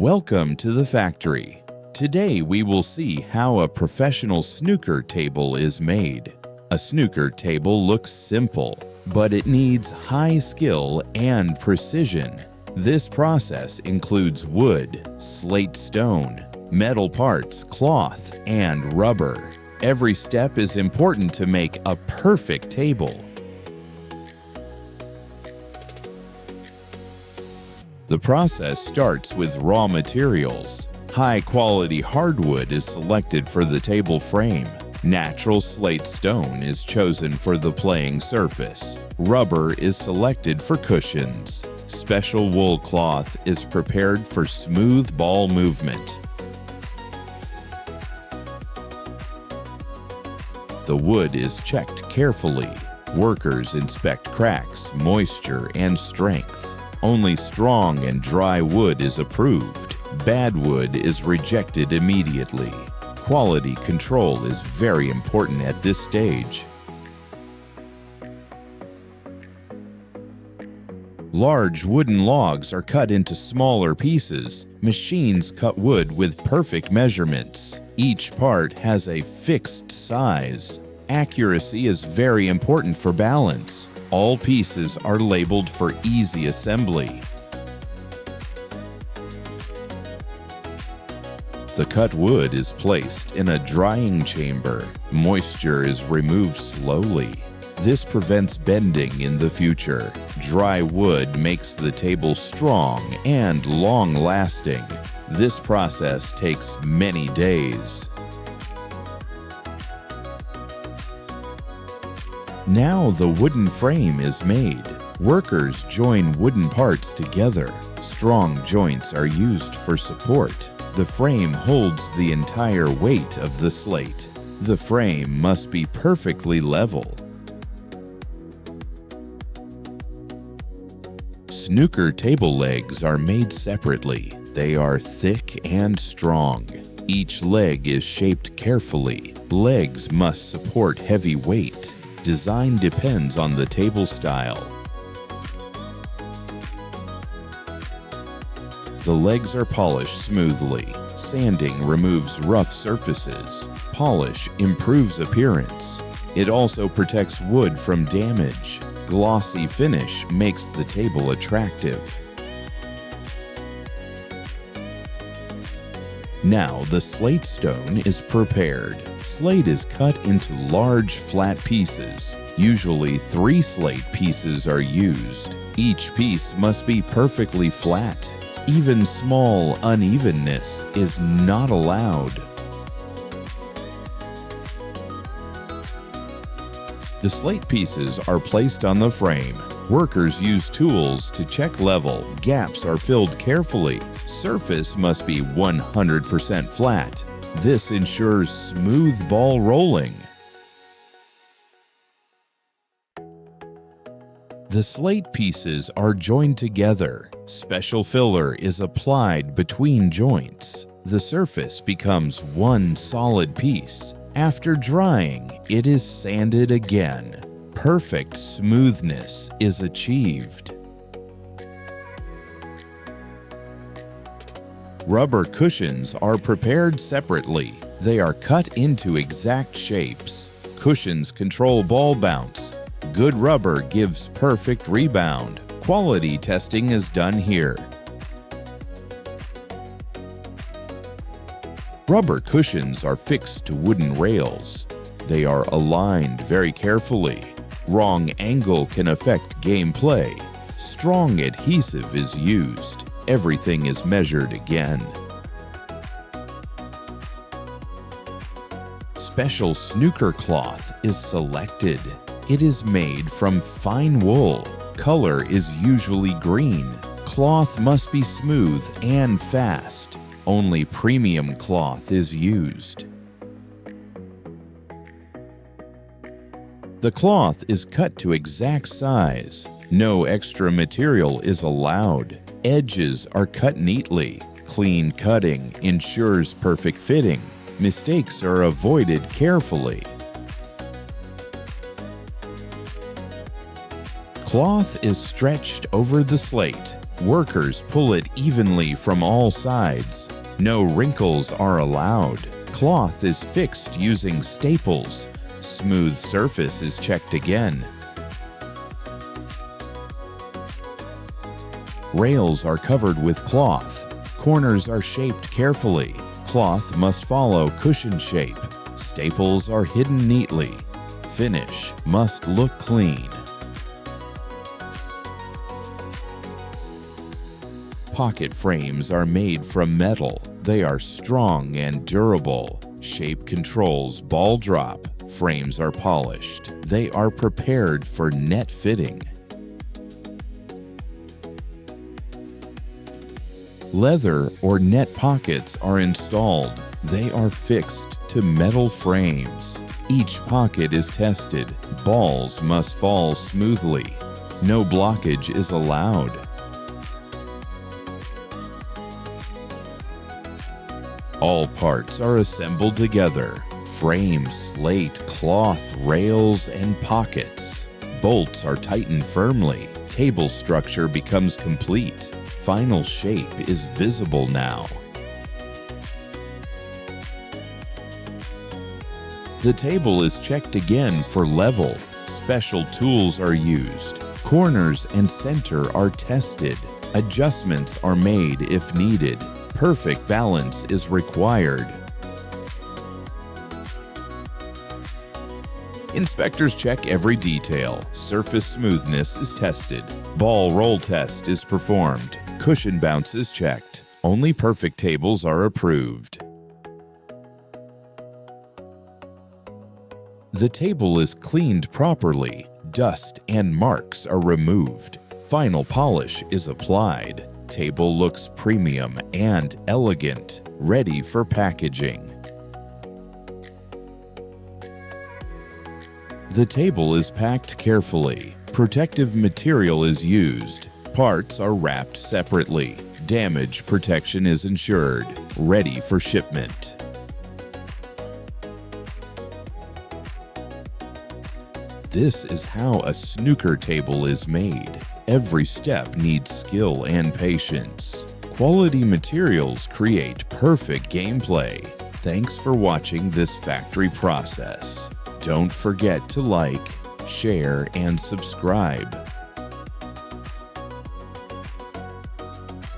Welcome to the factory. Today we will see how a professional snooker table is made. A snooker table looks simple, but it needs high skill and precision. This process includes wood, slate stone, metal parts, cloth, and rubber. Every step is important to make a perfect table. The process starts with raw materials. High-quality hardwood is selected for the table frame. Natural slate stone is chosen for the playing surface. Rubber is selected for cushions. Special wool cloth is prepared for smooth ball movement. The wood is checked carefully. Workers inspect cracks, moisture, and strength. Only strong and dry wood is approved. Bad wood is rejected immediately. Quality control is very important at this stage. Large wooden logs are cut into smaller pieces. Machines cut wood with perfect measurements. Each part has a fixed size. Accuracy is very important for balance. All pieces are labeled for easy assembly. The cut wood is placed in a drying chamber. Moisture is removed slowly. This prevents bending in the future. Dry wood makes the table strong and long-lasting. This process takes many days. Now the wooden frame is made. Workers join wooden parts together. Strong joints are used for support. The frame holds the entire weight of the slate. The frame must be perfectly level. Snooker table legs are made separately. They are thick and strong. Each leg is shaped carefully. Legs must support heavy weight. Design depends on the table style. The legs are polished smoothly. Sanding removes rough surfaces. Polish improves appearance. It also protects wood from damage. Glossy finish makes the table attractive. Now the slate stone is prepared. Slate is cut into large flat pieces. Usually 3 slate pieces are used. Each piece must be perfectly flat. Even small unevenness is not allowed. The slate pieces are placed on the frame. Workers use tools to check level. Gaps are filled carefully. Surface must be 100% flat. This ensures smooth ball rolling. The slate pieces are joined together. Special filler is applied between joints. The surface becomes one solid piece. After drying, it is sanded again. Perfect smoothness is achieved. Rubber cushions are prepared separately. They are cut into exact shapes. Cushions control ball bounce. Good rubber gives perfect rebound. Quality testing is done here. Rubber cushions are fixed to wooden rails. They are aligned very carefully. Wrong angle can affect gameplay. Strong adhesive is used. Everything is measured again. Special snooker cloth is selected. It is made from fine wool. Color is usually green. Cloth must be smooth and fast. Only premium cloth is used. The cloth is cut to exact size. No extra material is allowed. Edges are cut neatly. Clean cutting ensures perfect fitting. Mistakes are avoided carefully. Cloth is stretched over the slate. Workers pull it evenly from all sides. No wrinkles are allowed. Cloth is fixed using staples. Smooth surface is checked again. Rails are covered with cloth. Corners are shaped carefully. Cloth must follow cushion shape. Staples are hidden neatly. Finish must look clean. Pocket frames are made from metal. They are strong and durable. Shape controls ball drop. Frames are polished. They are prepared for net fitting. Leather or net pockets are installed. They are fixed to metal frames. Each pocket is tested. Balls must fall smoothly. No blockage is allowed. All parts are assembled together. Frame, slate, cloth, rails, and pockets. Bolts are tightened firmly. Table structure becomes complete. Final shape is visible now. The table is checked again for level. Special tools are used. Corners and center are tested. Adjustments are made if needed. Perfect balance is required. Inspectors check every detail. Surface smoothness is tested. Ball roll test is performed. Cushion bounce is checked. Only perfect tables are approved. The table is cleaned properly. Dust and marks are removed. Final polish is applied. Table looks premium and elegant, ready for packaging. The table is packed carefully. Protective material is used. Parts are wrapped separately. Damage protection is ensured. Ready for shipment. This is how a snooker table is made. Every step needs skill and patience. Quality materials create perfect gameplay. Thanks for watching this factory process. Don't forget to like, share, and subscribe.